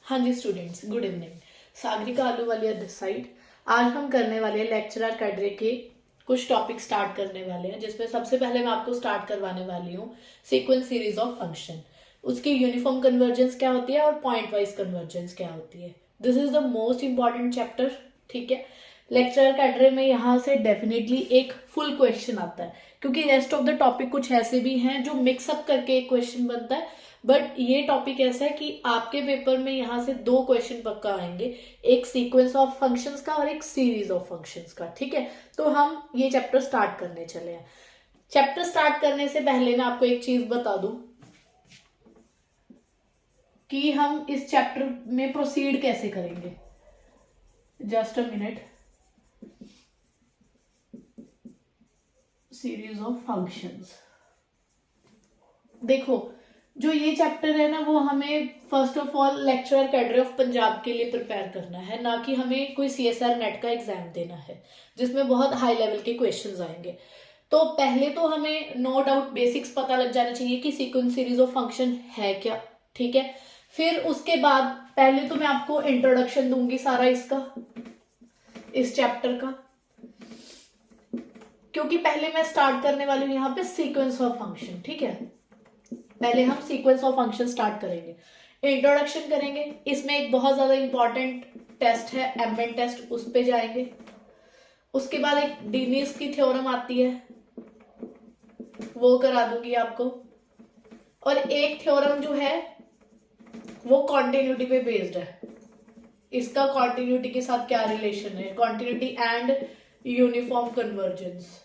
हाँ जी students, good evening. Sagarika Ahluwalia this side. आज हम करने वाले हैं लेक्चरर कैडरे के कुछ टॉपिक स्टार्ट करने वाले हैं, जिसमें सबसे पहले मैं आपको स्टार्ट करवाने वाली हूँ सीक्वेंस सीरीज ऑफ फंक्शन। उसकी यूनिफॉर्म कन्वर्जेंस क्या होती है और पॉइंट वाइज कन्वर्जेंस क्या होती है। This is the most important chapter. ठीक है, लेक्चरर कैडरे में यहाँ से डेफिनेटली एक फुल क्वेश्चन आता है, क्योंकि रेस्ट ऑफ द टॉपिक कुछ ऐसे भी हैं जो मिक्सअप करके एक क्वेश्चन बनता है, बट ये टॉपिक ऐसा है कि आपके पेपर में यहाँ से दो क्वेश्चन पक्का आएंगे, एक सीक्वेंस ऑफ फंक्शंस का और एक सीरीज ऑफ फंक्शंस का। ठीक है, तो हम ये चैप्टर स्टार्ट करने चले हैं। चैप्टर स्टार्ट करने से पहले मैं आपको एक चीज बता दूं कि हम इस चैप्टर में प्रोसीड कैसे करेंगे। Just a minute. Series of functions, देखो जो ये चैप्टर है ना, वो हमें first of all lecturer cadre of Punjab के लिए प्रिपेयर करना है, ना कि हमें कोई CSR नेट का एग्जाम देना है जिसमें बहुत हाई लेवल के क्वेश्चंस आएंगे। तो पहले तो हमें नो डाउट बेसिक्स पता लग जाना चाहिए कि सीक्वेंस सीरीज ऑफ फंक्शन है क्या। ठीक है, फिर उसके बाद पहले तो मैं आपको इंट्रोडक्शन दूंगी सारा इसका, इस चैप्टर का, क्योंकि पहले मैं स्टार्ट करने वाली हूँ यहाँ पे सीक्वेंस ऑफ फंक्शन। ठीक है, पहले हम सीक्वेंस ऑफ फंक्शन स्टार्ट करेंगे, इंट्रोडक्शन करेंगे। इसमें एक बहुत ज्यादा इंपॉर्टेंट टेस्ट है एमएन टेस्ट, उस पे जाएंगे। उसके बाद एक डीनिस की थ्योरम आती है, वो करा दूंगी आपको। और एक थ्योरम जो है वो कॉन्टिन्यूटी पे बेस्ड है। इसका कॉन्टिन्यूटी के साथ क्या रिलेशन है, continuity and uniform convergence.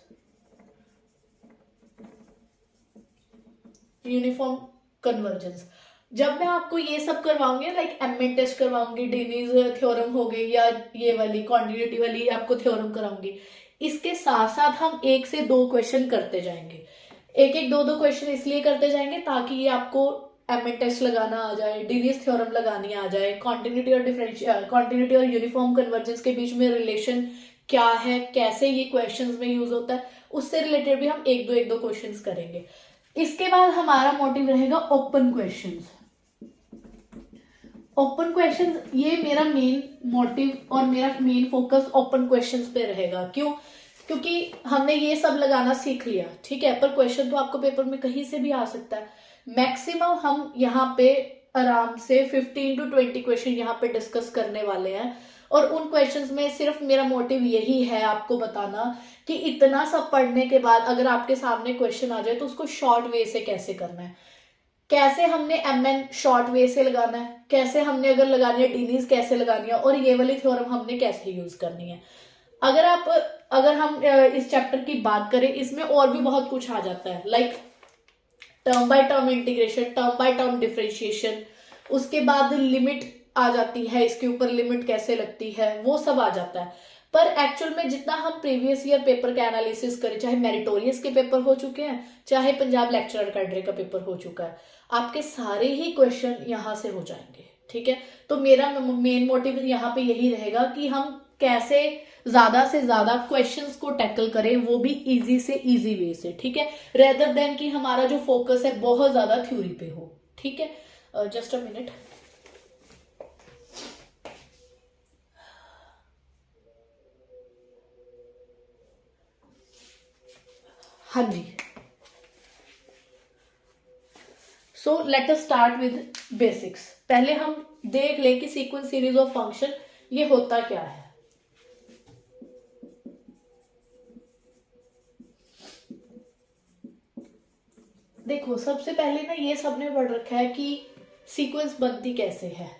Uniform convergence जब मैं आपको ये सब करवाऊंगी, लाइक एमएन टेस्ट करवाऊंगी, डीनीज थ्योरम हो गई, या ये वाली कॉन्टिन्यूटी वाली आपको थ्योरम कराऊंगी, इसके साथ साथ हम एक से दो क्वेश्चन करते जाएंगे। एक एक दो क्वेश्चन इसलिए करते जाएंगे ताकि ये आपको एमएन टेस्ट लगाना आ जाए, डीनीज थ्योरम लगानी आ जाए, कॉन्टिन्यूटी और कॉन्टिन्यूटी और यूनिफॉर्म कन्वर्जेंस के बीच में रिलेशन क्या है, कैसे ये क्वेश्चंस में यूज होता है, उससे रिलेटेड भी हम एक दो क्वेश्चंस करेंगे। इसके बाद हमारा मोटिव रहेगा ओपन क्वेश्चंस। ओपन क्वेश्चंस, ये मेरा मेन मोटिव और मेरा मेन फोकस ओपन क्वेश्चंस पे रहेगा। क्यों? क्योंकि हमने ये सब लगाना सीख लिया, ठीक है, पर क्वेश्चन तो आपको पेपर में कहीं से भी आ सकता है। मैक्सिमम हम यहाँ पे आराम से 15 to 20 क्वेश्चन यहाँ पे डिस्कस करने वाले हैं, और उन क्वेश्चंस में सिर्फ मेरा मोटिव यही है आपको बताना कि इतना सब पढ़ने के बाद अगर आपके सामने क्वेश्चन आ जाए तो उसको शॉर्ट वे से कैसे करना है, कैसे हमने एमएन शॉर्ट वे से लगाना है, कैसे हमने अगर लगानी है डीनीज कैसे लगानी है, और ये वाली थ्योरम हमने कैसे यूज करनी है। अगर हम इस चैप्टर की बात करें, इसमें और भी बहुत कुछ आ जाता है, like term by term integration, term by term differentiation, उसके बाद लिमिट आ जाती है, इसके ऊपर लिमिट कैसे लगती है, वो सब आ जाता है। पर एक्चुअल में जितना हम प्रीवियस ईयर पेपर का एनालिसिस करें, चाहे मेरिटोरियस के पेपर हो चुके हैं, चाहे पंजाब लेक्चरर कैडरे का पेपर हो चुका है, आपके सारे ही क्वेश्चन यहाँ से हो जाएंगे। ठीक है, तो मेरा मेन मोटिव यहाँ पे यही रहेगा कि हम कैसे ज्यादा से ज्यादा क्वेश्चंस को टैकल करें, वो भी इजी से इजी वे से। ठीक है, रेदर देन कि हमारा जो फोकस है बहुत ज्यादा थ्योरी पे हो। ठीक है, जस्ट अ मिनट। हाँ जी, so let us start with basics. पहले हम देख लें कि सीक्वेंस सीरीज ऑफ फंक्शन ये होता क्या है। देखो, सबसे पहले ना ये सबने पढ़ रखा है कि सीक्वेंस बनती कैसे है,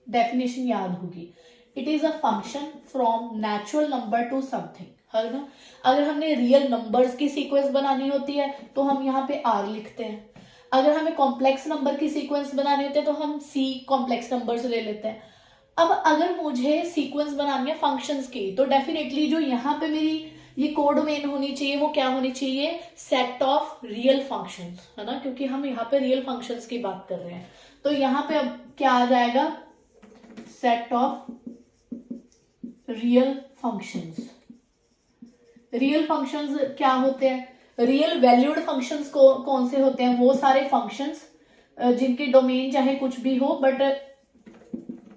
डेफिनेशन याद होगी। It is a function from natural number two something, है ना। अगर हमने रियल नंबर्स की सीक्वेंस बनानी होती है तो हम यहाँ पे आर लिखते हैं। अगर हमें कॉम्प्लेक्स नंबर की सीक्वेंस बनानी होती है तो हम सी कॉम्प्लेक्स नंबर्स ले लेते हैं। अब अगर मुझे सीक्वेंस बनानी है फंक्शंस की, तो डेफिनेटली जो यहाँ पे मेरी ये कोड मेन होनी चाहिए, वो क्या होनी चाहिए, सेट ऑफ रियल फंक्शंस, है ना, क्योंकि हम यहाँ पे रियल फंक्शंस की बात कर रहे हैं। तो यहाँ पे अब क्या आ जाएगा, set of real functions. Real functions क्या होते हैं, रियल वैल्यूड फंक्शंस कौन से होते हैं, वो सारे फंक्शंस जिनके डोमेन चाहे कुछ भी हो, बट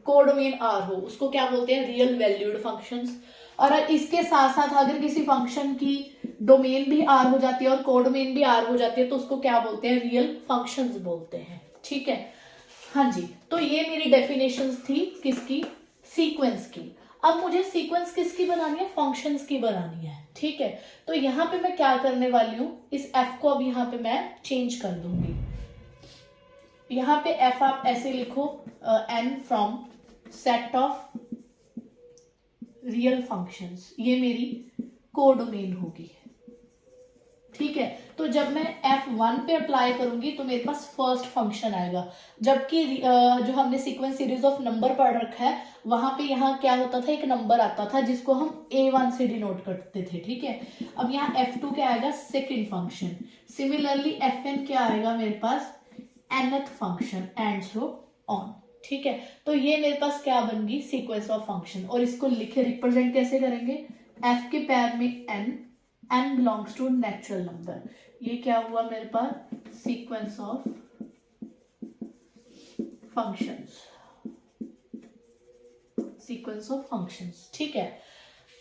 कोडोमेन आर हो उसको क्या बोलते हैं, रियल वैल्यूड फंक्शंस। और इसके साथ साथ अगर किसी फंक्शन की डोमेन भी आर हो जाती है और कोडोमेन भी आर हो जाती है तो उसको क्या बोलते हैं, रियल फंक्शंस बोलते हैं। ठीक है, हाँ जी। तो ये मेरी डेफिनेशंस थी किसकी, सीक्वेंस की। अब मुझे सीक्वेंस किसकी बनानी है, फंक्शंस की बनानी है। ठीक है, तो यहाँ पे मैं क्या करने वाली हूँ, इस एफ को अब यहाँ पे मैं चेंज कर दूंगी। यहाँ पे एफ आप ऐसे लिखो, n from set of real functions, ये मेरी कोडोमेन होगी। ठीक है, तो जब मैं F1 पे अप्लाई करूंगी तो मेरे पास फर्स्ट फंक्शन आएगा, जबकि जो हमने सीक्वेंस सीरीज ऑफ नंबर पढ़ रखा है वहां पे यहाँ क्या होता था, एक नंबर आता था जिसको हम A1 से डिनोट करते थे। ठीक है, अब यहाँ F2 क्या आएगा, सेकेंड फंक्शन। सिमिलरली Fn क्या आएगा मेरे पास, nth function, and so on. ठीक है, तो ये मेरे पास क्या बन गई, सीक्वेंस ऑफ फंक्शन। और इसको लिखे रिप्रेजेंट कैसे करेंगे, f के पैर में n belongs to natural number, ये क्या हुआ मेरे पास, sequence of functions, sequence of functions. ठीक है,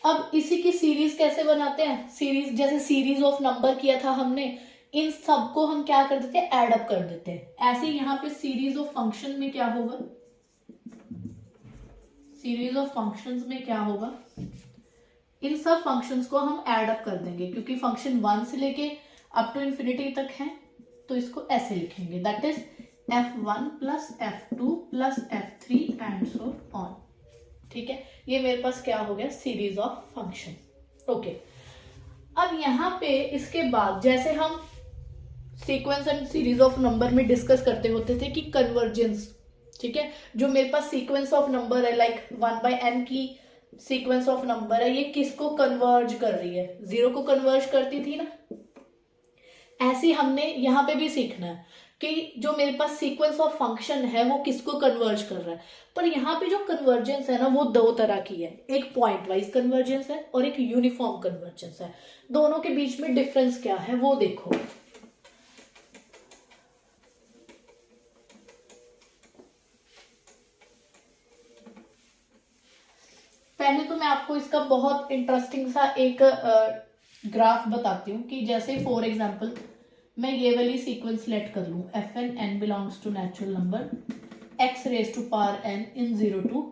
अब इसी की सीरीज कैसे बनाते हैं, सीरीज जैसे सीरीज ऑफ नंबर किया था हमने, इन सबको हम क्या कर देते हैं, एड अप कर देते हैं। ऐसे यहाँ पे सीरीज ऑफ फंक्शन में क्या होगा, सीरीज ऑफ फंक्शंस में क्या होगा, इन सब फंक्शंस को हम ऐड अप कर देंगे, क्योंकि फंक्शन 1 से लेके अप टू इन्फिनिटी तक है, तो इसको ऐसे लिखेंगे, that is f1 plus f2 plus f3 and so on. ठीक है, ये मेरे पास क्या हो गया, सीरीज ऑफ फंक्शन। ओके, अब यहाँ पे इसके बाद जैसे हम sequence and series of number में डिस्कस करते होते थे कि कन्वर्जेंस। ठीक है, जो मेरे पास सीक्वेंस ऑफ नंबर है, लाइक 1/n की सीक्वेंस ऑफ नंबर है, ये किसको कन्वर्ज कर रही है, 0 को कन्वर्ज करती थी ना। ऐसे हमने यहाँ पे भी सीखना है कि जो मेरे पास सीक्वेंस ऑफ फंक्शन है वो किसको कन्वर्ज कर रहा है। पर यहाँ पे जो कन्वर्जेंस है ना वो दो तरह की है, एक पॉइंट वाइज कन्वर्जेंस है और एक यूनिफॉर्म कन्वर्जेंस है। दोनों के बीच में डिफरेंस क्या है वो देखो। पहले तो मैं आपको इसका बहुत इंटरेस्टिंग सा एक ग्राफ बताती हूँ कि जैसे फॉर एग्जांपल मैं ये वाली सीक्वेंस लेट कर लूँ, Fn n belongs to natural number x raise to power n in 0 to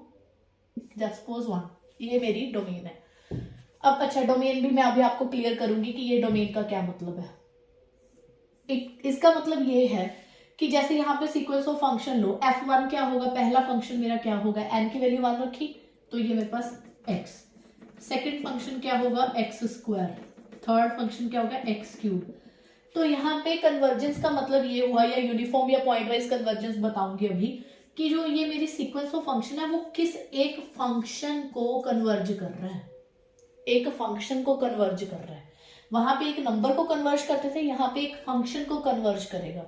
just suppose 1, ये मेरी डोमेन है। अब अच्छा, डोमेन भी मैं अभी आपको क्लियर करूंगी कि ये डोमेन का क्या मतलब है। इसका मतलब ये है कि जैसे यहाँ पे sequence of function low, f1 क्या होगा, पहला फंक्शन मेरा क्या होगा, n की वैल्यू 1 रखी तो ये मेरे पास x, सेकेंड फंक्शन क्या होगा x स्क्वायर, थर्ड फंक्शन क्या होगा x क्यूब। तो यहाँ पे कन्वर्जेंस का मतलब ये हुआ, या यूनिफॉर्म या पॉइंट वाइज कन्वर्जेंस बताऊंगी अभी, कि जो ये मेरी सीक्वेंस ऑफ फंक्शन है वो किस एक फंक्शन को कन्वर्ज कर रहा है, एक फंक्शन को कन्वर्ज कर रहा है। वहां पे एक नंबर को कन्वर्ज करते थे, यहाँ पे एक फंक्शन को कन्वर्ज करेगा।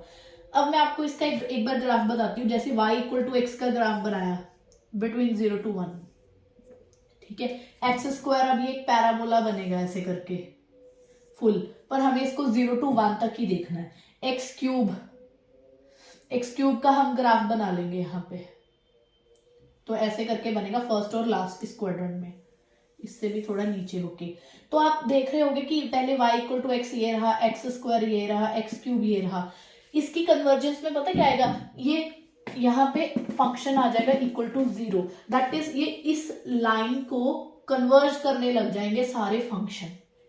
अब मैं आपको इसका एक बार ग्राफ बताती हूँ, जैसे y इक्वल टू एक्स का ग्राफ बनाया बिटवीन 0 to 1। ठीक है, एक्स स्क्वायर अब ये एक पैराबोला बनेगा ऐसे करके फुल, पर हमें इसको 0 to 1 तक ही देखना है। एक्स क्यूब का हम ग्राफ बना लेंगे यहाँ पे, तो ऐसे करके बनेगा फर्स्ट और लास्ट इस क्वाड्रेंट में, इससे भी थोड़ा नीचे होके। तो आप देख रहे होंगे कि पहले y इक्वल टू एक्स ये रहा, एक्स स्क्वायर ये रहा, एक्स क्यूब ये रहा। इसकी कन्वर्जेंस में पता क्या आएगा, ये यहाँ पे फंक्शन आ जाएगा इक्वल टू 0, दैट इज ये इस लाइन को कन्वर्ज करने लग जाएंगे सारे function,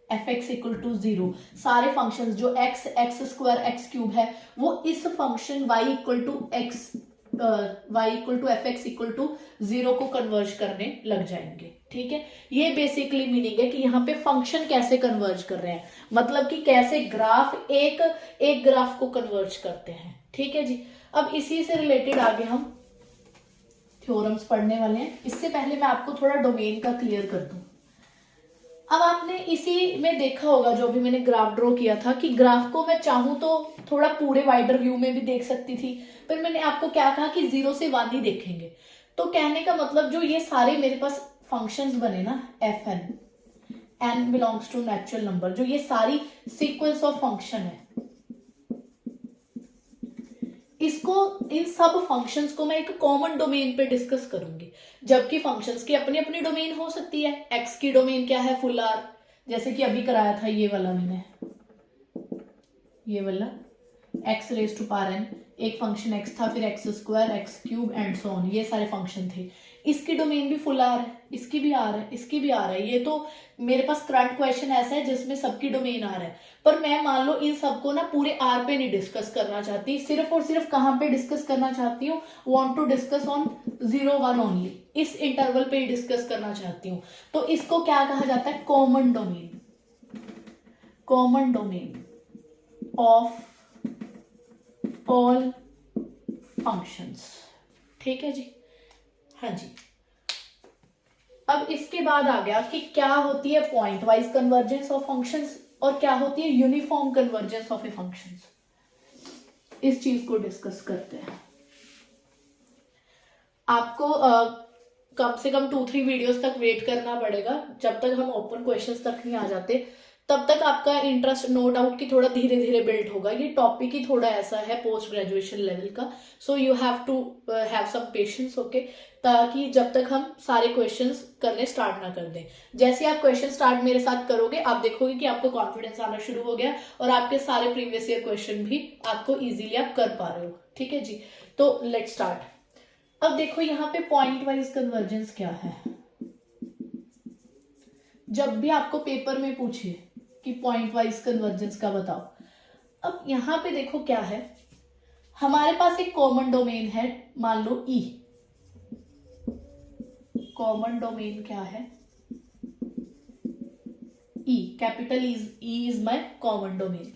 f x equal to 0। सारे फंक्शन जो x, x square, x cube है वो इस function y equal to x, y equal to f x equal to 0 को कन्वर्ज करने लग जाएंगे। ठीक है, ये बेसिकली मीनिंग है कि यहाँ पे फंक्शन कैसे कन्वर्ज कर रहे हैं, मतलब कि कैसे ग्राफ एक ग्राफ को कन्वर्ज करते हैं। ठीक है जी, अब इसी से रिलेटेड आगे हम थ्योरम्स पढ़ने वाले हैं। इससे पहले मैं आपको थोड़ा डोमेन का क्लियर कर दूं। अब आपने इसी में देखा होगा जो भी मैंने ग्राफ ड्रॉ किया था, कि ग्राफ को मैं चाहूं तो थोड़ा पूरे वाइडर व्यू में भी देख सकती थी, पर मैंने आपको क्या कहा कि 0 से 1 ही देखेंगे। तो कहने का मतलब जो ये सारे मेरे पास फंक्शंस बने ना, Fn, n belongs to natural number, जो ये सारी सीक्वेंस ऑफ फंक्शन है, इस इसको, इन सब फंक्शंस को मैं एक कॉमन डोमेन पे डिस्कस करूंगी, जबकि फंक्शंस की अपनी अपनी डोमेन हो सकती है। एक्स की डोमेन क्या है, फुल आर, जैसे कि अभी कराया था ये वाला मैंने, ये वाला x raise to power n, एक फंक्शन एक्स था, फिर x square, x cube and so on, ये सारे फंक्शन थे। इसकी डोमेन भी फुल आर है, इसकी भी आर है, इसकी भी आर है। ये तो मेरे पास करंट क्वेश्चन ऐसा है जिसमें सबकी डोमेन आर है, पर मैं मान लो इन सबको ना पूरे आर पे नहीं डिस्कस करना चाहती, सिर्फ और सिर्फ कहाँ पे डिस्कस करना चाहती हूँ, want to discuss on 0 1 only, इस इंटरवल पे डिस्कस करना चाहती हूँ। तो इसको क्या कहा जाता है, common domain, common domain of all functions. ठीक है जी, हाँ जी। अब इसके बाद आ गया कि क्या होती है point wise convergence of functions और क्या होती है uniform convergence of A functions. इस चीज को डिस्कस करते हैं। आपको कम से कम 2-3 वीडियोस तक वेट करना पड़ेगा, जब तक हम ओपन क्वेश्चंस तक नहीं आ जाते तब तक आपका इंटरेस्ट नो डाउट कि थोड़ा धीरे धीरे बिल्ड होगा। ये टॉपिक ही थोड़ा ऐसा है पोस्ट ग्रेजुएशन लेवल का, so you have to have some patience, okay, ताकि जब तक हम सारे क्वेश्चंस करने स्टार्ट ना कर दें। जैसे आप क्वेश्चन स्टार्ट मेरे साथ करोगे आप देखोगे कि आपको कॉन्फिडेंस आना शुरू हो गया और आपके सारे प्रीवियस ईयर क्वेश्चन भी आपको इजीली आप कर पा रहे हो। ठीक है जी, तो लेट्स स्टार्ट। अब देखो यहाँ पे पॉइंट वाइज कन्वर्जेंस क्या है। जब भी आपको पेपर में पूछे कि पॉइंट वाइज कन्वर्जेंस का बताओ, अब यहां पे देखो क्या है, हमारे पास एक कॉमन डोमेन है, मान लो ई, कॉमन डोमेन क्या है, E, capital E is my common domain.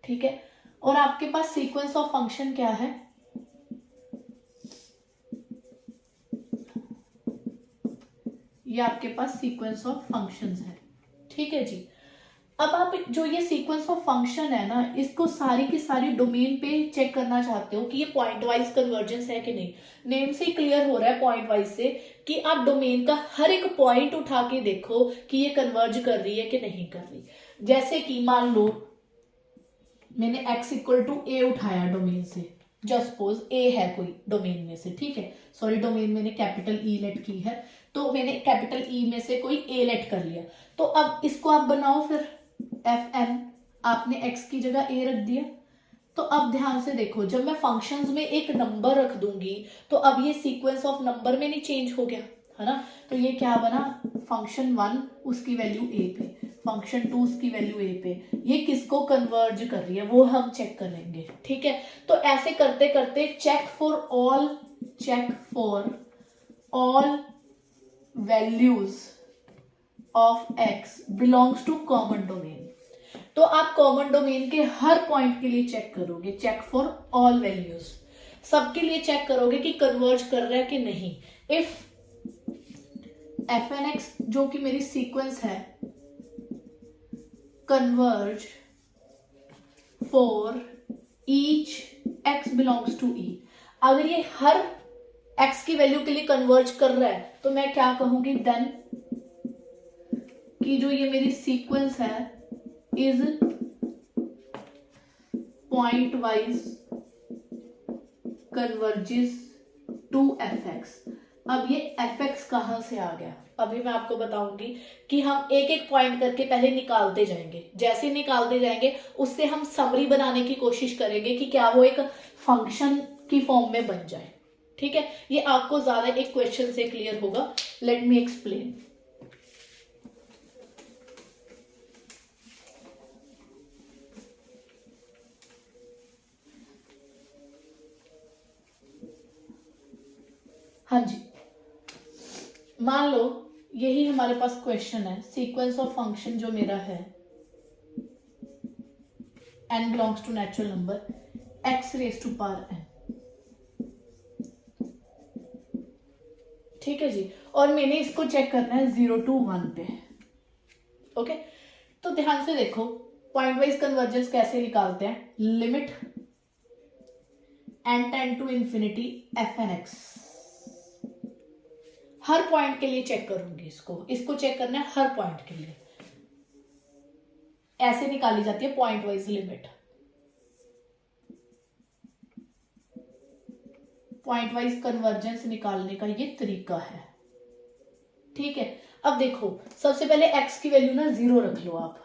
ठीक है, और आपके पास सीक्वेंस ऑफ फंक्शन क्या है, ये आपके पास सीक्वेंस ऑफ फंक्शंस है। ठीक है जी, अब आप जो ये सीक्वेंस ऑफ फंक्शन है ना, इसको सारी की सारी डोमेन पे चेक करना चाहते हो कि ये पॉइंट वाइज कन्वर्जेंस है कि नहीं। नेम से ही क्लियर हो रहा है पॉइंट वाइज से कि आप डोमेन का हर एक पॉइंट उठा के देखो कि ये कन्वर्ज कर रही है कि नहीं कर रही। जैसे कि मान लो मैंने x इक्वल टू ए उठाया डोमेन से, जस्ट सपोज ए है कोई डोमेन में से, ठीक है, सॉरी डोमेन मैंने कैपिटल ई लेट की है, तो मैंने कैपिटल ई में से कोई ए लेट कर लिया। तो अब इसको आप बनाओ फिर एफ एन, आपने x की जगह a रख दिया। तो अब ध्यान से देखो, जब मैं फंक्शंस में एक नंबर रख दूंगी तो अब ये सीक्वेंस ऑफ नंबर में नहीं चेंज हो गया है ना। तो ये क्या बना, फंक्शन 1 उसकी वैल्यू a पे, फंक्शन 2 उसकी वैल्यू a पे, ये किसको कन्वर्ज कर रही है वो हम चेक करेंगे। ठीक है, तो ऐसे करते करते check for all values of x belongs to common domain. तो आप कॉमन डोमेन के हर पॉइंट के लिए चेक करोगे, चेक फॉर ऑल वैल्यूज, सबके लिए चेक करोगे कि कन्वर्ज कर रहा है कि नहीं। इफ एफ एन एक्स जो कि मेरी सीक्वेंस है, converge for each x belongs to E, अगर ये हर एक्स की वैल्यू के लिए कन्वर्ज कर रहा है तो मैं क्या कहूंगी, देन कि जो ये मेरी सीक्वेंस है is pointwise converges to f x. अब ये एफ एक्स कहां से आ गया, अभी मैं आपको बताऊंगी कि हम एक एक पॉइंट करके पहले निकालते जाएंगे। जैसे निकालते जाएंगे उससे हम समरी बनाने की कोशिश करेंगे कि क्या वो एक फंक्शन की फॉर्म में बन जाए। ठीक है, ये आपको ज्यादा एक क्वेश्चन से क्लियर होगा। Let me explain. हाँ जी, मान लो यही हमारे पास क्वेश्चन है, सीक्वेंस ऑफ फंक्शन जो मेरा है n belongs to natural number x raise to power n। ठीक है जी, और मैंने इसको चेक करना है 0 to 1 पे। ओके, तो ध्यान से देखो पॉइंट वाइज कन्वर्जेंस कैसे निकालते हैं। Limit n tend to infinity f n x, हर पॉइंट के लिए चेक करूंगी, इसको चेक करना है हर पॉइंट के लिए। ऐसे निकाली जाती है point wise limit. Point wise convergence निकालने का ये तरीका है। ठीक है, अब देखो सबसे पहले x की वैल्यू ना 0 रख लो आप,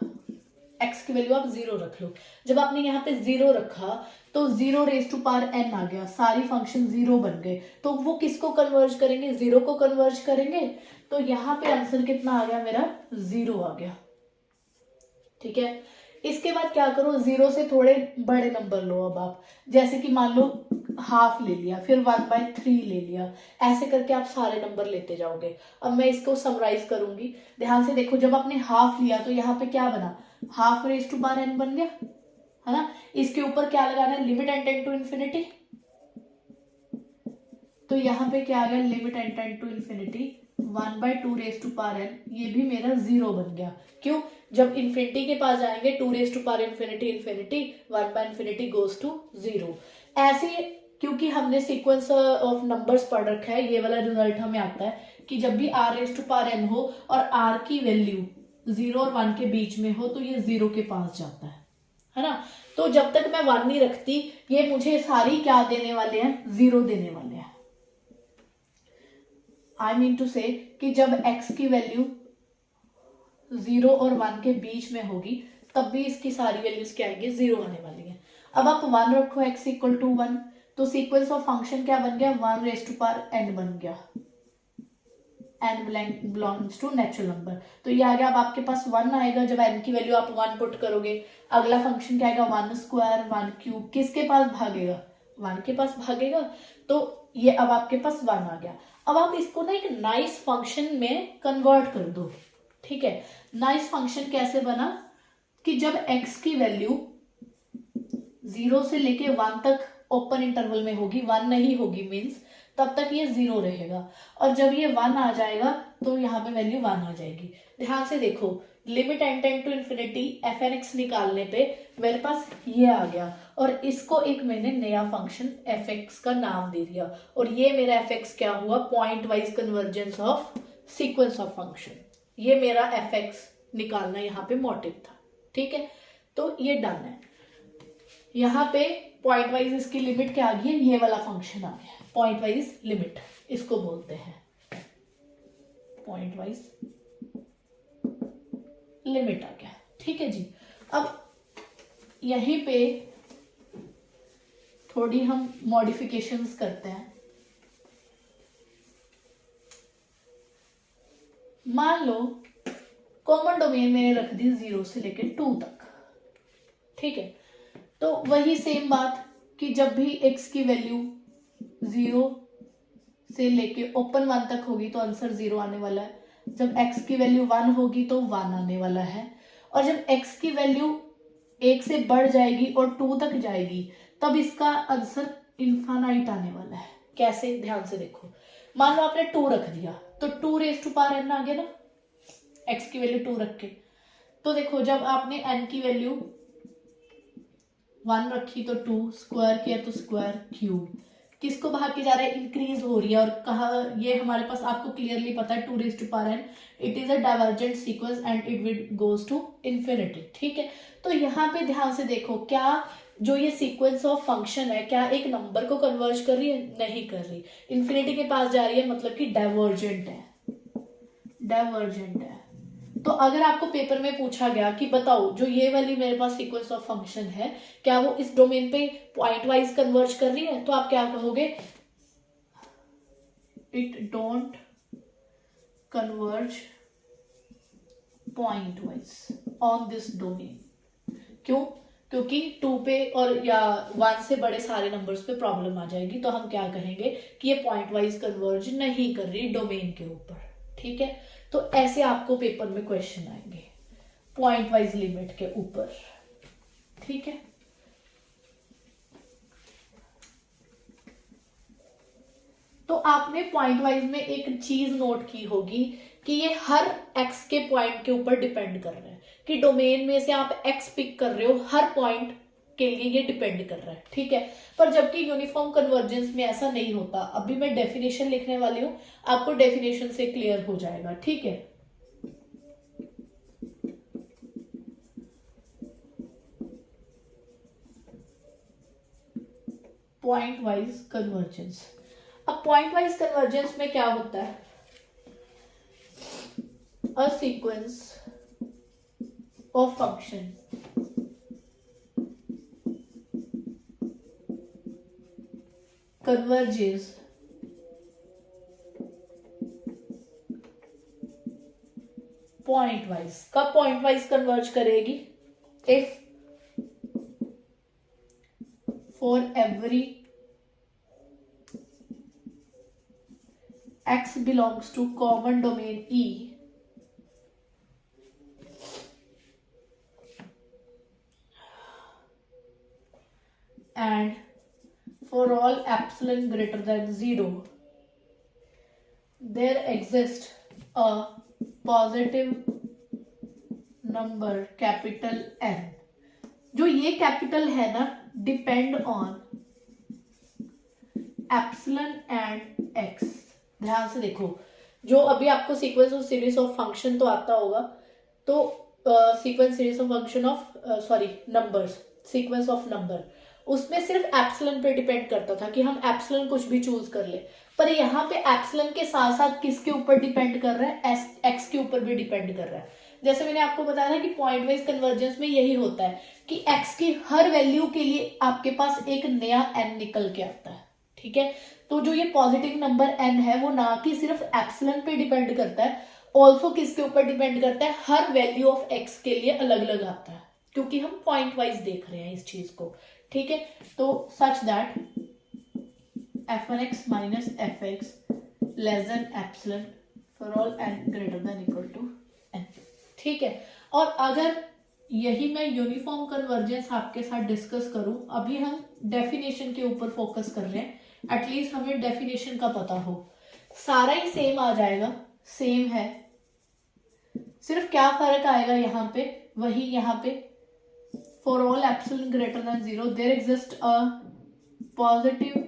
x की वैल्यू आप 0 रख लो। जब आपने यहाँ पे 0 रखा तो 0 रेज टू पावर n आ गया, सारी फंक्शन 0 बन गए, तो वो किसको कन्वर्ज करेंगे, 0 को कन्वर्ज करेंगे। तो यहाँ पे आंसर कितना आ गया मेरा, 0 आ गया। ठीक है, इसके बाद क्या करो, 0 से थोड़े बड़े नंबर लो अब आप, जैसे कि मान लो हाफ ले लिया, फिर 1/3 ले लिया, ऐसे करके आप सारे नंबर लेते जाओगे। अब मैं इसको समराइज करूंगी, ध्यान से देखो। जब आपने हाफ लिया तो यहाँ पे क्या बना, half raise to power n बन गया, है ना। इसके ऊपर क्या लगाना है, limit n tend to infinity, तो यहाँ पे क्या आ गया, limit n tend to infinity 1/2 raise to power n, ये भी मेरा 0 बन गया। क्यों, जब इन्फिनिटी के पास जाएंगे 2 raise to power infinity infinity 1/infinity goes to 0। ऐसे क्योंकि हमने सीक्वेंस ऑफ नंबर्स पढ़ रखा है, ये वाला रिजल्ट हमें आता है कि जब भी r raise to power n हो और r की वैल्यू 0 और 1 के बीच में हो तो ये 0 के पास जाता है ना। तो जब तक मैं 1 नहीं रखती, ये मुझे सारी क्या देने वाले हैं, 0 देने वाले हैं। आई मीन टू से कि जब x की वैल्यू 0 और 1 के बीच में होगी तब भी इसकी सारी वैल्यूज क्या आएंगी, 0 आने वाली है। अब आप 1 रखो, x इक्वल टू 1, तो सीक्वेंस ऑफ फंक्शन क्या बन गया, 1 रेज टू पावर n बन गया, n belongs to natural number. तो ये आ गया, अब आपके पास 1 आएगा, जब n की वैल्यू आप 1 पुट करोगे, अगला फंक्शन क्या आएगा, 1 स्क्वायर 1 क्यूब, किसके पास भागेगा, 1 के पास भागेगा। तो ये अब आपके पास 1 आ गया। अब आप इसको ना एक नाइस फंक्शन में कन्वर्ट कर दो। ठीक है, नाइस फंक्शन कैसे बना कि जब x की वैल्यू 0 से लेके 1 तक ओपन इंटरवल में होगी, 1 नहीं होगी मीन्स, तब तक ये 0 रहेगा, और जब ये 1 आ जाएगा तो यहाँ पे वैल्यू 1 आ जाएगी। ध्यान से देखो, limit n tend to infinity fn(x) निकालने पे मेरे पास ये आ गया, और इसको एक मैंने नया फंक्शन fx का नाम दे दिया, और ये मेरा fx क्या हुआ, point wise convergence of sequence of function. ये मेरा fx निकालना यहाँ पे मोटिव था। ठीक है, तो ये डन है। यहाँ पे पॉइंट वाइज इसकी लिमिट क्या आ गई है, ये वाला फंक्शन आ गया, पॉइंट वाइज लिमिट इसको बोलते हैं, पॉइंट वाइज लिमिट आ गया। ठीक है जी, अब यहीं पे थोड़ी हम मॉडिफिकेशंस करते हैं। मान लो कॉमन डोमेन मैंने रख दी 0 से लेकर 2 तक। ठीक है, तो वही सेम बात कि जब भी x की वैल्यू 0 से लेके ओपन 1 तक होगी तो आंसर 0 आने वाला है, जब x की वैल्यू 1 होगी तो 1 आने वाला है, और जब x की वैल्यू 1 से बढ़ जाएगी और 2 तक जाएगी तब इसका आंसर इन्फानाइट आने वाला है। कैसे, ध्यान से देखो, मान लो आपने 2 रख दिया तो 2 रेज टू पावर n आ गया ना, x की वैल्यू 2 रख के। तो देखो जब आपने n की वैल्यू 1 रखी तो 2, स्क्वायर किया तो स्क्वायर, क्यूब, किसको भाग के जा रहा है, इंक्रीज हो रही है, और कहा ये हमारे पास आपको क्लियरली पता है 2 raise to power n, it is a divergent sequence and it will goes to infinity. ठीक है, तो यहाँ पे ध्यान से देखो, क्या जो ये सीक्वेंस ऑफ फंक्शन है क्या एक नंबर को कन्वर्ज कर रही है, नहीं कर रही, इन्फिनिटी के पास जा रही है, मतलब कि डाइवर्जेंट है, डाइवर्जेंट है। तो अगर आपको पेपर में पूछा गया कि बताओ जो ये वाली मेरे पास सीक्वेंस ऑफ फंक्शन है क्या वो इस डोमेन पे पॉइंट वाइज कन्वर्ज कर रही है, तो आप क्या कहोगे, it don't converge point wise on this domain. क्यों, क्योंकि 2 पे और या 1 से बड़े सारे नंबर्स पे प्रॉब्लम आ जाएगी, तो हम क्या कहेंगे कि ये पॉइंट वाइज कन्वर्ज नहीं कर रही डोमेन के ऊपर। ठीक है, तो ऐसे आपको पेपर में क्वेश्चन आएंगे पॉइंट वाइज लिमिट के ऊपर। ठीक है, तो आपने पॉइंट वाइज में एक चीज नोट की होगी कि ये हर x के पॉइंट के ऊपर डिपेंड कर रहा है, कि डोमेन में से आप x पिक कर रहे हो, हर पॉइंट के लिए ये डिपेंड कर रहा है। ठीक है, पर जबकि यूनिफॉर्म कन्वर्जेंस में ऐसा नहीं होता। अभी मैं डेफिनेशन लिखने वाली हूं, आपको डेफिनेशन से क्लियर हो जाएगा। ठीक है, point wise convergence, point wise convergence में क्या होता है, a sequence of function converges point wise. कब पॉइंट वाइज कन्वर्ज करेगी, if for every x belongs to common domain E and for all epsilon greater than 0 there exists a positive number capital N। जो ये capital है ना, depend on epsilon and x। ध्यान से देखो, जो अभी आपको sequence of series of function तो आता होगा, तो sequence series of function of numbers, sequence of number, उसमें सिर्फ एप्सिलन पे डिपेंड करता था कि हम एप्सिलन कुछ भी चूज कर ले। पर यहाँ पे एप्सिलन के साथ साथ किसके ऊपर डिपेंड कर रहा है, एक्स के ऊपर भी डिपेंड कर रहा है। जैसे मैंने आपको बताया था कि पॉइंट वाइज कन्वर्जेंस में यही होता है कि एक्स की हर वैल्यू के लिए आपके पास एक नया एन निकल के आता है, ठीक है। तो जो ये पॉजिटिव नंबर एन है वो ना कि सिर्फ एप्सिलन पे डिपेंड करता है, ऑल्सो किसके ऊपर डिपेंड करता है, हर वैल्यू ऑफ एक्स के लिए अलग अलग आता है, क्योंकि हम पॉइंट वाइज देख रहे हैं इस चीज को, ठीक है। तो such that f1x minus fx less than epsilon for all n greater than equal to n, ठीक है। और अगर यही मैं यूनिफॉर्म कन्वर्जेंस आपके साथ डिस्कस करूं, अभी हम डेफिनेशन के ऊपर फोकस कर रहे हैं, एटलीस्ट हमें डेफिनेशन का पता हो, सारा ही सेम आ जाएगा, सेम है, सिर्फ क्या फर्क आएगा यहाँ पे, वही यहाँ पे for all epsilon greater than 0 there exists a positive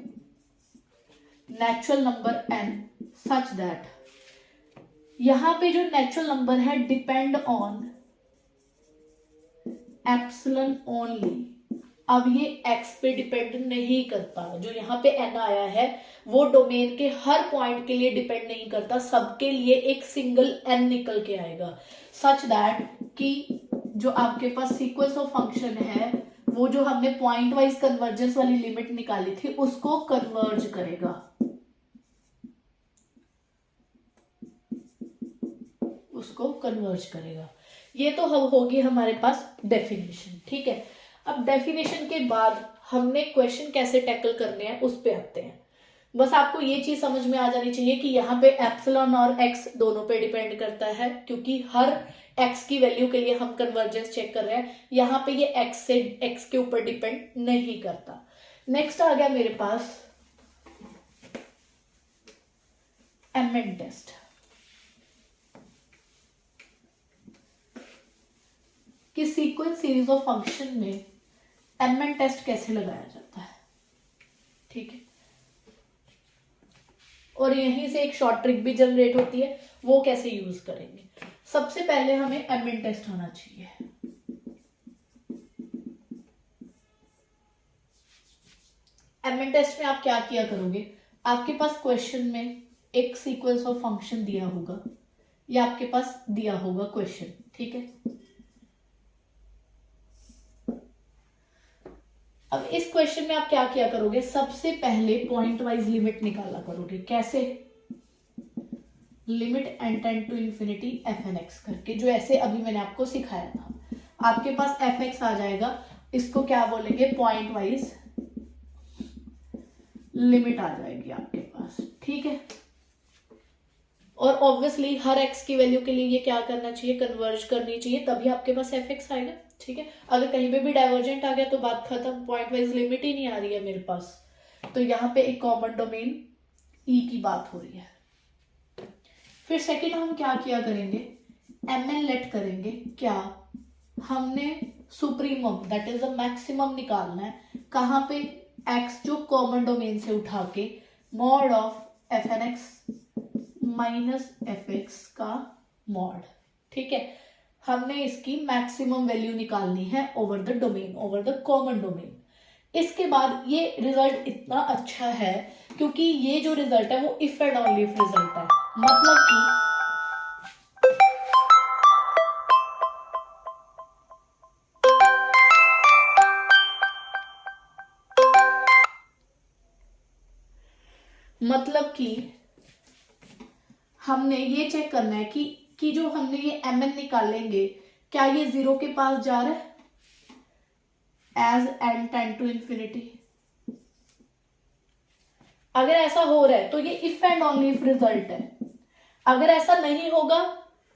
natural number n such that, यहां पे जो नेचुरल नंबर है डिपेंड ऑन एप्सिलन ओनली। अब ये x पे डिपेंड नहीं करता, जो यहाँ पे n आया है वो डोमेन के हर पॉइंट के लिए डिपेंड नहीं करता, सबके लिए एक सिंगल n निकल के आएगा, सच दैट कि जो आपके पास सीक्वेंस ऑफ फंक्शन है वो जो हमने पॉइंट वाइज कन्वर्जेंस वाली लिमिट निकाली थी उसको कन्वर्ज करेगा, उसको कन्वर्ज करेगा। ये तो होगी हमारे पास डेफिनेशन, ठीक है। अब डेफिनेशन के बाद हमने क्वेश्चन कैसे टैकल करने हैं उस पे आते हैं। बस आपको ये चीज समझ में आ जानी चाहिए कि यहाँ पे एप्सिलॉन और एक्स दोनों पे डिपेंड करता है, क्योंकि हर एक्स की वैल्यू के लिए हम कन्वर्जेंस चेक कर रहे हैं, यहाँ पे ये एक्स से एक्स के ऊपर डिपेंड नहीं करता। नेक्स्ट आ गया मेरे पास एमएन टेस्ट, कि सीक्वेंस सीरीज ऑफ फंक्शन में एमएन टेस्ट कैसे लगाया जाता है, ठीक है। और यहीं से एक शॉर्ट ट्रिक भी जनरेट होती है, वो कैसे यूज करेंगे। सबसे पहले हमें एमएन टेस्ट होना चाहिए। एमएन टेस्ट में आप क्या किया करोगे, आपके पास क्वेश्चन में एक सीक्वेंस ऑफ फंक्शन दिया होगा या आपके पास दिया होगा क्वेश्चन, ठीक है। अब इस क्वेश्चन में आप क्या किया करोगे, सबसे पहले पॉइंट वाइज लिमिट निकाला करोगे। कैसे, limit n tend to infinity f(x) करके, जो ऐसे अभी मैंने आपको सिखाया था। आपके पास f(x) आ जाएगा, इसको क्या बोलेंगे, पॉइंट वाइज लिमिट आ जाएगी आपके पास, ठीक है। और ऑब्वियसली हर x की वैल्यू के लिए ये क्या करना चाहिए, कन्वर्ज करनी चाहिए, तभी आपके पास f(x) आएगा, ठीक है। अगर कहीं पे भी डाइवर्जेंट आ गया तो बात खत्म, पॉइंट वाइज लिमिट ही नहीं आ रही है मेरे पास, तो यहाँ पे एक कॉमन डोमेन E की बात हो रही है। फिर सेकंड हम क्या किया करेंगे, एमएन लेट करेंगे। क्या, हमने supremum that is the maximum निकालना है, कहाँ पे, x जो कॉमन डोमेन से उठा के mod of f(x) minus f(x) का मॉड, ठीक है। हमने इसकी मैक्सिमम वैल्यू निकालनी है over the domain, over the common domain. इसके बाद ये रिजल्ट इतना अच्छा है क्योंकि ये जो रिजल्ट है वो if and only if result है। मतलब कि हमने ये चेक करना है कि जो हमने ये mn निकालेंगे क्या ये 0 के पास जा रहा है as n tend to infinity. अगर ऐसा हो रहा है तो ये if and only if result है। अगर ऐसा नहीं होगा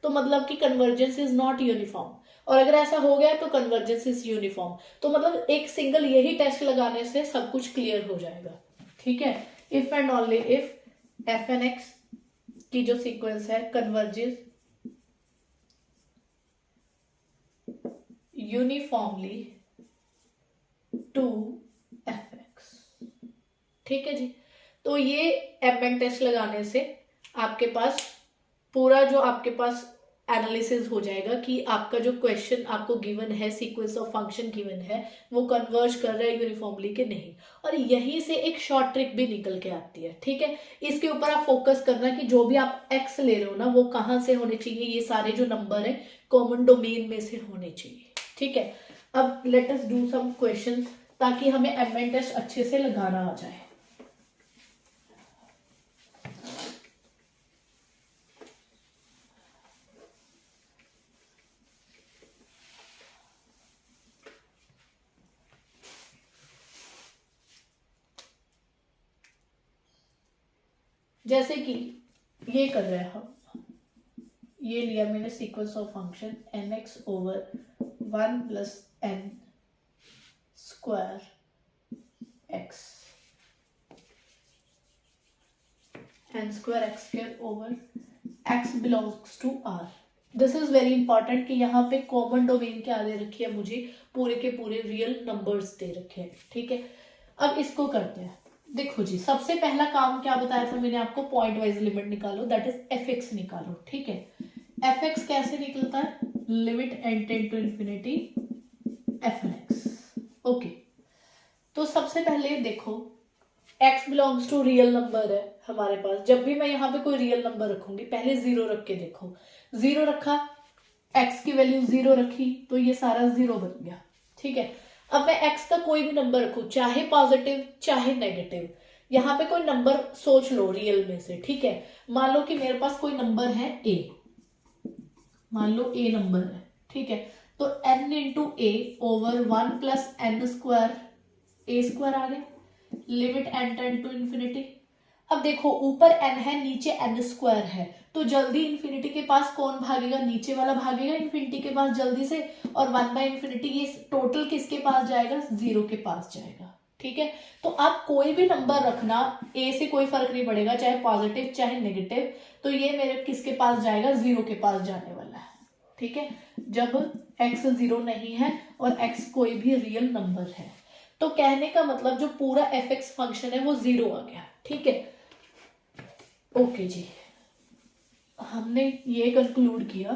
तो मतलब कि कन्वर्जेंस इज नॉट यूनिफॉर्म, और अगर ऐसा हो गया तो कन्वर्जेंस इज यूनिफॉर्म। तो मतलब एक सिंगल यही टेस्ट लगाने से सब कुछ क्लियर हो जाएगा। ठीक है, if and only if f n x की जो सीक्वेंस है converges uniformly to f x. ठीक है जी, तो ये एमएन टेस्ट लगाने से आपके पास पूरा जो आपके पास एनालिसिस हो जाएगा कि आपका जो क्वेश्चन आपको गिवन है, सीक्वेंस ऑफ फंक्शन गिवन है, वो कन्वर्ज कर रहा है यूनिफॉर्मली के नहीं। और यहीं से एक शॉर्ट ट्रिक भी निकल के आती है। ठीक है, इसके ऊपर आप फोकस करना कि जो भी आप एक्स ले रहे हो ना वो कहाँ से होने चाहिए, ये सारे जो नंबर है कॉमन डोमेन में से होने चाहिए। ठीक है, अब let us do some questions ताकि हमें एमएन टेस्ट अच्छे से लगाना आ जाए। जैसे कि ये कर रहे हैं हम, ये लिया मैंने sequence of function n x over 1 plus n square x, n square x square over x belongs to R. This is very important कि यहाँ पे कॉमन डोमेन क्या दे रखी है, मुझे पूरे के पूरे रियल नंबर्स दे रखे हैं। ठीक है, अब इसको करते हैं। देखो जी, सबसे पहला काम क्या बताया था मैंने आपको, पॉइंट वाइज लिमिट निकालो, दैट इज एफ एक्स निकालो। ठीक है, एफ एक्स कैसे निकलता है, limit n tend to infinity f n x. Okay, तो सबसे पहले देखो x belongs to real number है हमारे पास। जब भी मैं यहाँ पे कोई रियल नंबर रखूंगी पहले 0 रख के देखो, 0 रखा, x की वैल्यू 0 रखी तो ये सारा 0 बन गया। ठीक है, अब मैं x का कोई भी नंबर रखूं, चाहे पॉजिटिव चाहे नेगेटिव, यहाँ पे कोई नंबर सोच लो रियल में से। ठीक है, मान लो कि मेरे पास कोई नंबर है a, मान लो a नंबर है। ठीक है, तो n into a over 1 plus n square a square आ गया, limit n tend to infinity. अब देखो ऊपर n है नीचे n स्क्वायर है, तो जल्दी इंफिनिटी के पास कौन भागेगा, नीचे वाला भागेगा इंफिनिटी के पास जल्दी से, और 1 बाय इंफिनिटी ये टोटल किसके पास जाएगा, 0 के पास जाएगा। ठीक है, तो आप कोई भी नंबर रखना, a से कोई फर्क नहीं पड़ेगा, चाहे पॉजिटिव चाहे नेगेटिव, तो ये मेरे किसके पास जाएगा, 0 के पास जाने वाला है। ठीक है, जब x 0 नहीं है और x कोई भी रियल नंबर है, तो कहने का मतलब जो पूरा एफ एक्स फंक्शन है वो 0 आ गया। ठीक है, ओके जी, हमने ये कंक्लूड किया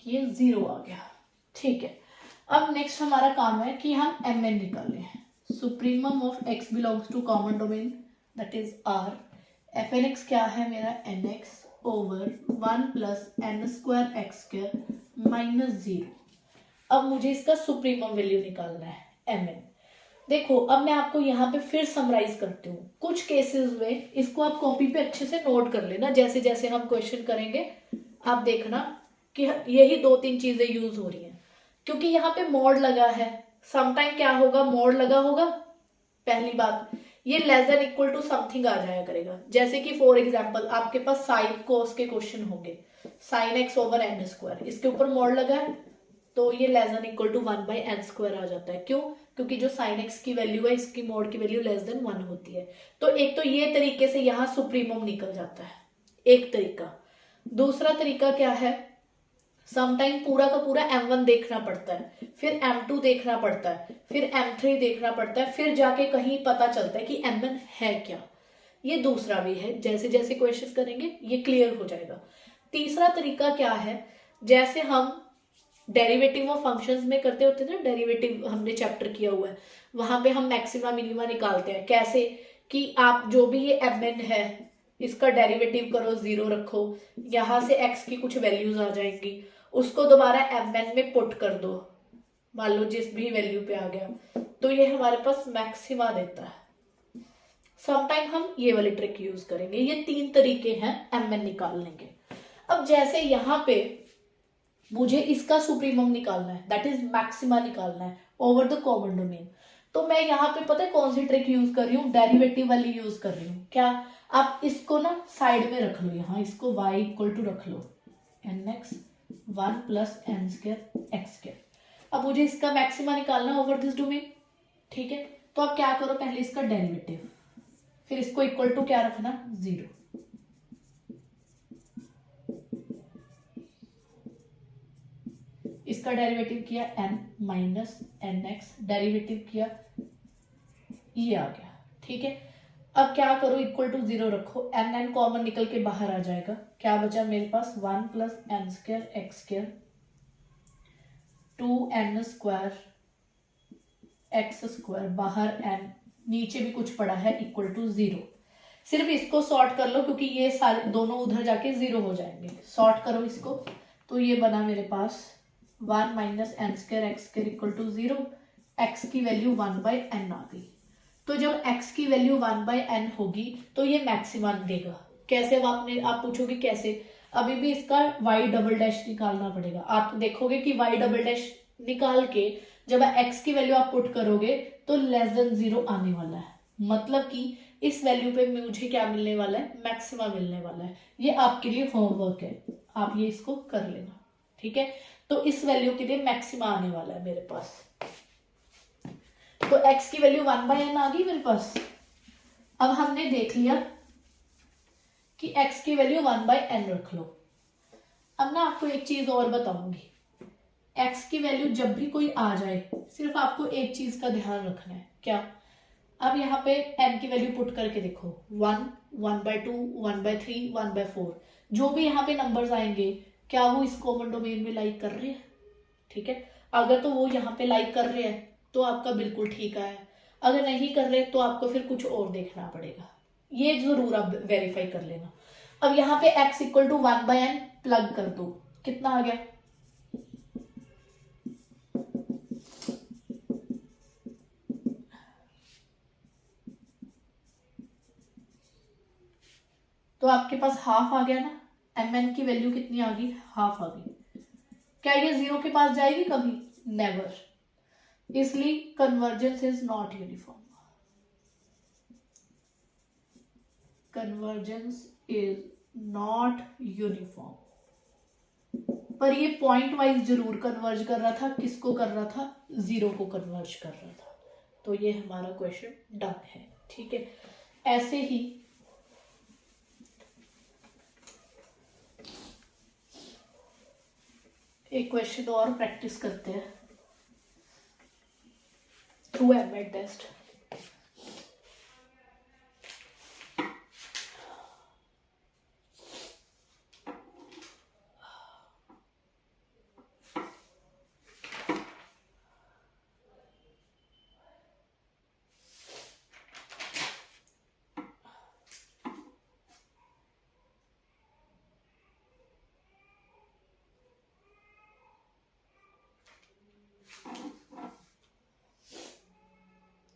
कि ये 0 आ गया। ठीक है, अब नेक्स्ट हमारा काम है कि हम एम एन निकालें, supremum of x belongs to common domain that is R. F n x क्या है मेरा, n x over 1 plus n square x square minus 0। अब मुझे इसका सुप्रीमम वैल्यू निकालना है एम एन। देखो अब मैं आपको यहाँ पे फिर समराइज करती हूँ, कुछ केसेस में इसको आप कॉपी पे अच्छे से नोट कर लेना, जैसे जैसे हम क्वेश्चन करेंगे आप देखना कि यही 2-3 चीजें यूज हो रही हैं, क्योंकि यहाँ पे मोड लगा है। समटाइम क्या होगा, मोड लगा होगा, पहली बात ये less than equal to something आ जाया करेगा। जैसे कि फॉर एग्जाम्पल आपके पास साइन कोस के क्वेश्चन होंगे, sine x over n square, इसके ऊपर मोड लगा है तो ये less than equal to 1 by n square आ जाता है। क्यों, क्योंकि जो साइन एक्स की वैल्यू है इसकी मोड की वैल्यू लेस देन 1 होती है। तो एक तो ये तरीके से यहाँ सुप्रीमम निकल जाता है, एक तरीका। दूसरा तरीका क्या है, समटाइम पूरा का पूरा m1 देखना पड़ता है, फिर m2 देखना पड़ता है, फिर m3 देखना पड़ता है, फिर जाके कहीं पता चलता है कि mn है क्या। ये दूसरा भी है, जैसे जैसे क्वेश्चन करेंगे ये क्लियर हो जाएगा। तीसरा तरीका क्या है, जैसे हम डेरिवेटिव ऑफ फंक्शंस में करते होते थे ना, डेरिवेटिव हमने चैप्टर किया हुआ है, वहां पे हम मैक्सिमा मिनिमा निकालते हैं। कैसे कि आप जो भी ये mn है इसका डेरिवेटिव करो, 0 रखो, यहाँ से x की कुछ वैल्यूज आ जाएंगी, उसको दोबारा mn में पुट कर दो, मान लो जिस भी वैल्यू पे आ गया, तो ये हमारे पास मैक्सिमा देता है। समटाइम हम ये वाली ट्रिक यूज करेंगे। ये 3 तरीके हैं mn निकालने के। अब जैसे यहाँ पे मुझे इसका सुप्रीमम निकालना है, दैट इज मैक्सिमा निकालना है ओवर द कॉमन डोमेन, तो मैं यहाँ पे पता है कौन सी ट्रिक यूज कर रही हूँ, डेरिवेटिव वाली यूज कर रही हूँ। क्या, आप इसको ना साइड में रख लो, यहाँ इसको y इक्वल टू रख लो nx 1 plus n square x square. अब मुझे इसका मैक्सिमा निकालना ओवर दिस डोमेन, ठीक है। तो आप क्या करो, पहले इसका डेरिवेटिव, फिर इसको इक्वल टू क्या रखना, 0। इसका डेरिवेटिव किया n minus n x, derivative किया, ये आ गया, ठीक है। अब क्या करो, इक्वल टू 0 रखो, n कॉमन निकल के बाहर आ जाएगा, क्या बचा मेरे पास, 1 plus n square x square 2n square x square, बाहर n, नीचे भी कुछ पड़ा है, इक्वल टू 0। सिर्फ इसको सॉर्ट कर लो क्योंकि ये सारे दोनों उधर जाके 0 हो जाएंगे। सॉर्ट करो इसको, तो ये बना मेरे पास 1 minus n square x square equal to 0, x की वैल्यू 1/n आ गई। तो जब x की वैल्यू 1/n होगी तो ये मैक्सिमा देगा। कैसे, अब आप पूछोगे कैसे, अभी भी इसका y डबल डैश निकालना पड़ेगा। आप देखोगे कि y डबल डैश निकाल के जब x की वैल्यू आप पुट करोगे तो लेस देन 0 आने वाला है, मतलब कि इस वैल्यू पे मुझे क्या मिलने वाला है, मैक्सिमा मिलने वाला है। ये आपके लिए होमवर्क है, आप ये इसको कर लेना, ठीक है। तो इस वैल्यू के लिए मैक्सिमा आने वाला है मेरे पास, तो x की वैल्यू 1/n आ गई मेरे पास। अब हमने देख लिया कि x की वैल्यू 1/n रख लो। अब ना आपको एक चीज और बताऊंगी, x की वैल्यू जब भी कोई आ जाए सिर्फ आपको एक चीज का ध्यान रखना है। क्या, अब यहाँ पे n की वैल्यू पुट करके देखो, 1, 1/2, 1/3, 1/4, जो भी यहाँ पे नंबर्स आएंगे क्या वो इस कॉमन डोमेन में लाइक कर रहे हैं, ठीक है। अगर तो वो यहाँ पे लाइक कर रहे हैं तो आपका बिल्कुल ठीक है, अगर नहीं कर रहे तो आपको फिर कुछ और देखना पड़ेगा, ये जरूर आप वेरीफाई कर लेना। अब यहाँ पे x equal to 1/n plug कर दो, कितना आ गया, तो आपके पास हाफ आ गया ना, mn की वैल्यू कितनी आ गई, हाफ आ गई। क्या ये 0 के पास जाएगी कभी, नेवर, इसलिए convergence is not uniform, convergence is not uniform. पर ये पॉइंट वाइज जरूर कन्वर्ज कर रहा था, किसको कर रहा था, 0 को कन्वर्ज कर रहा था। तो ये हमारा क्वेश्चन डन है, ठीक है। ऐसे ही एक क्वेश्चन और प्रैक्टिस करते हैं through M test.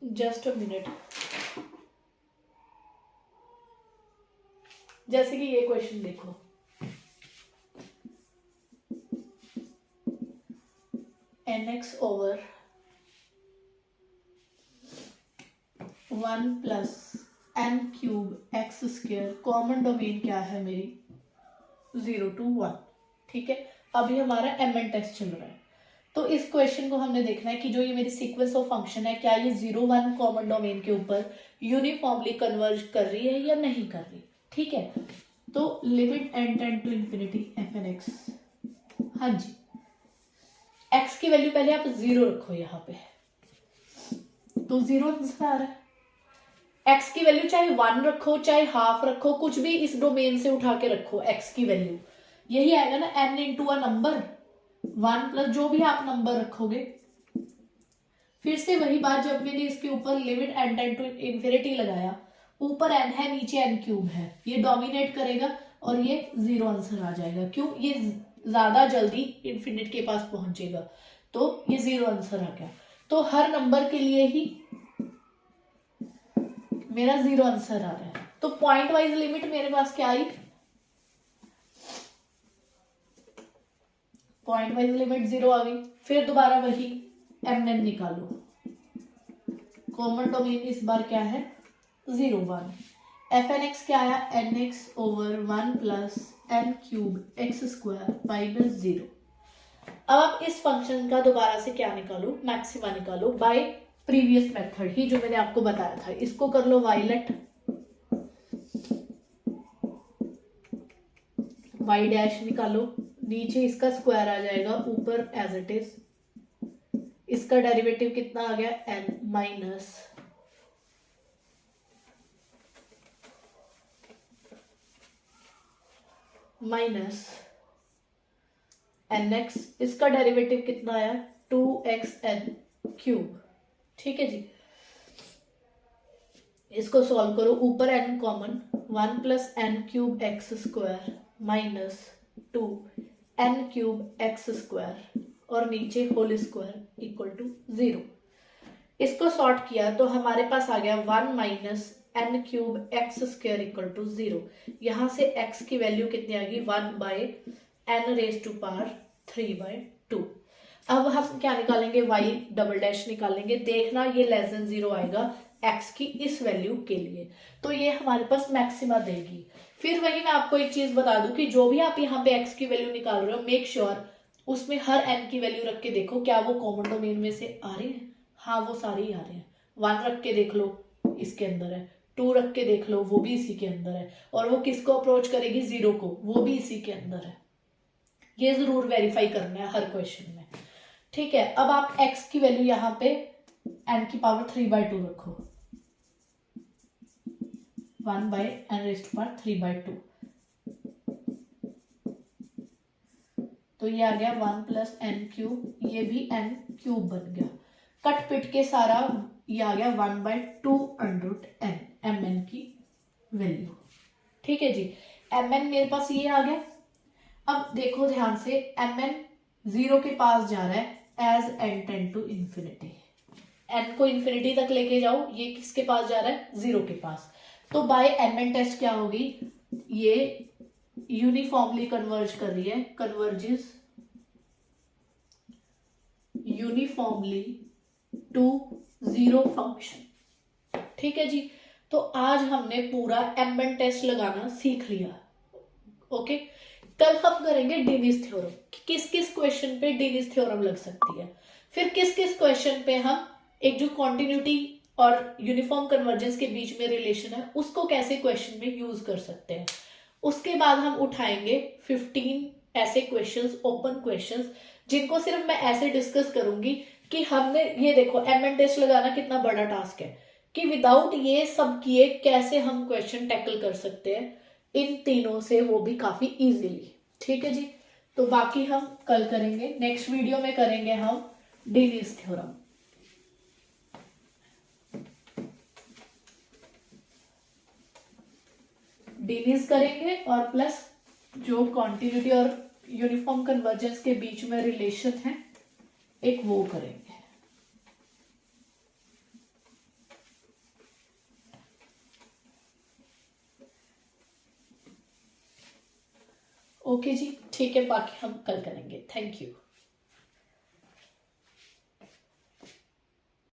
Just a minute. जैसे कि ये क्वेश्चन देखो, nx over 1 plus n cube x square, common domain क्या है मेरी, 0 to 1, ठीक है। अभी हमारा mn टेस्ट चल रहा है, तो इस क्वेश्चन को हमने देखना है कि जो ये मेरी सीक्वेंस ऑफ फंक्शन है क्या ये 0-1 कॉमन डोमेन के ऊपर यूनिफॉर्मली कन्वर्ज कर रही है या नहीं कर रही, ठीक है। तो limit n tend to infinity fn(x), हाँ जी, x की वैल्यू पहले आप 0 रखो यहाँ पे, तो 0 आंसर आ रहा है। x की वैल्यू चाहे 1 रखो चाहे हाफ रखो, कुछ भी इस डोमेन से उठा के रखो, x की वैल्यू यही आएगा ना, n into a number, 1 plus जो भी आप नंबर रखोगे, फिर से वही बात, जब मैंने इसके ऊपर limit n tend to infinity लगाया, ऊपर n है नीचे n क्यूब है, ये डोमिनेट करेगा और ये 0 आंसर आ जाएगा। क्यों? ये ज्यादा जल्दी इन्फिनिट के पास पहुंचेगा, तो ये 0 आंसर आ गया। तो हर नंबर के लिए ही मेरा 0 आंसर आ रहा है। तो पॉइंट वाइज लिमिट मेरे पास क्या आई? पॉइंट वाइज लिमिट 0 आ गई। फिर दोबारा वही mn निकालो, कॉमन डोमेन इस बार क्या है? 0 1। fnx क्या आया? nx over 1 plus n cube x square minus 0। अब आप इस फंक्शन का दोबारा से क्या निकालो? मैक्सिमा निकालो बाय प्रीवियस मेथड ही जो मैंने आपको बताया था। इसको कर लो वाइलेट, वाई डैश निकालो, नीचे इसका स्क्वायर आ जाएगा, ऊपर एज इट इज। इसका डेरिवेटिव कितना आ गया? n माइनस nx, इसका डेरिवेटिव कितना आया? 2xn cube. ठीक है जी, इसको सॉल्व करो, ऊपर n common, 1 plus n cube x square minus 2 n cube x square और नीचे होल स्क्वायर इक्वल टू 0। इसको सॉर्ट किया तो हमारे पास आ गया 1 minus n cube x square equal to 0। यहां से x की वैल्यू कितनी आएगी? 1 by n raise to power 3/2। अब हम क्या निकालेंगे? y डबल डैश निकालेंगे। देखना ये लेस देन 0 आएगा x की इस वैल्यू के लिए, तो ये हमारे पास मैक्सिमा देगी। फिर वही मैं आपको एक चीज बता दूं कि जो भी आप यहाँ पे x की वैल्यू निकाल रहे हो, मेक श्योर उसमें हर n की वैल्यू रख के देखो क्या वो कॉमन डोमेन में से आ रहे हैं। हाँ, वो सारे ही आ रहे हैं। 1 रख के देख लो, इसके अंदर है। 2 रख के देख लो, वो भी इसी के अंदर है। और वो किसको अप्रोच करेगी? 0 को, वो भी इसी के अंदर है। ये जरूर वेरीफाई करना है हर क्वेश्चन में। ठीक है, अब आप x की वैल्यू यहाँ पे n की पावर 3/2 रखो, 1 by n raise to power 3/2। तो ये आ गया 1 प्लस एन क्यूब, ये भी n क्यूब बन गया। कट पिट के सारा ये आ गया 1/2 mn की वैल्यू। ठीक है जी, mn मेरे पास ये आ गया। अब देखो ध्यान से, mn 0 के पास जा रहा है as n tend to infinity. n को इन्फिनिटी तक लेके जाओ, ये किसके पास जा रहा है? 0 के पास। तो बाय mn टेस्ट क्या होगी? ये यूनिफॉर्मली कन्वर्ज कर रही है, कन्वर्जेस यूनिफॉर्मली टू 0 फंक्शन। ठीक है जी, तो आज हमने पूरा mn टेस्ट लगाना सीख लिया। ओके, कल हम करेंगे डिनीज थ्योरम, किस किस क्वेश्चन पे डिनीज थ्योरम लग सकती है, फिर किस किस क्वेश्चन पे हम एक जो कॉन्टिन्यूटी और यूनिफॉर्म कन्वर्जेंस के बीच में रिलेशन है उसको कैसे क्वेश्चन में यूज कर सकते हैं। उसके बाद हम उठाएंगे 15 ऐसे क्वेश्चंस, ओपन क्वेश्चंस, जिनको सिर्फ मैं ऐसे डिस्कस करूंगी कि हमने ये देखो mn टेस्ट लगाना कितना बड़ा टास्क है, कि विदाउट ये सब किए कैसे हम क्वेश्चन टैकल कर सकते हैं इन तीनों से, वो भी काफी इजीली। ठीक है जी, तो बाकी हम कल करेंगे, नेक्स्ट वीडियो में करेंगे हम डिनीज थ्योरम। डिनीज करेंगे और प्लस जो कॉन्टिन्यूटी और यूनिफॉर्म कन्वर्जेंस के बीच में रिलेशन है एक वो करेंगे। ओके जी, ठीक है, बाकी हम कल करेंगे। Thank you.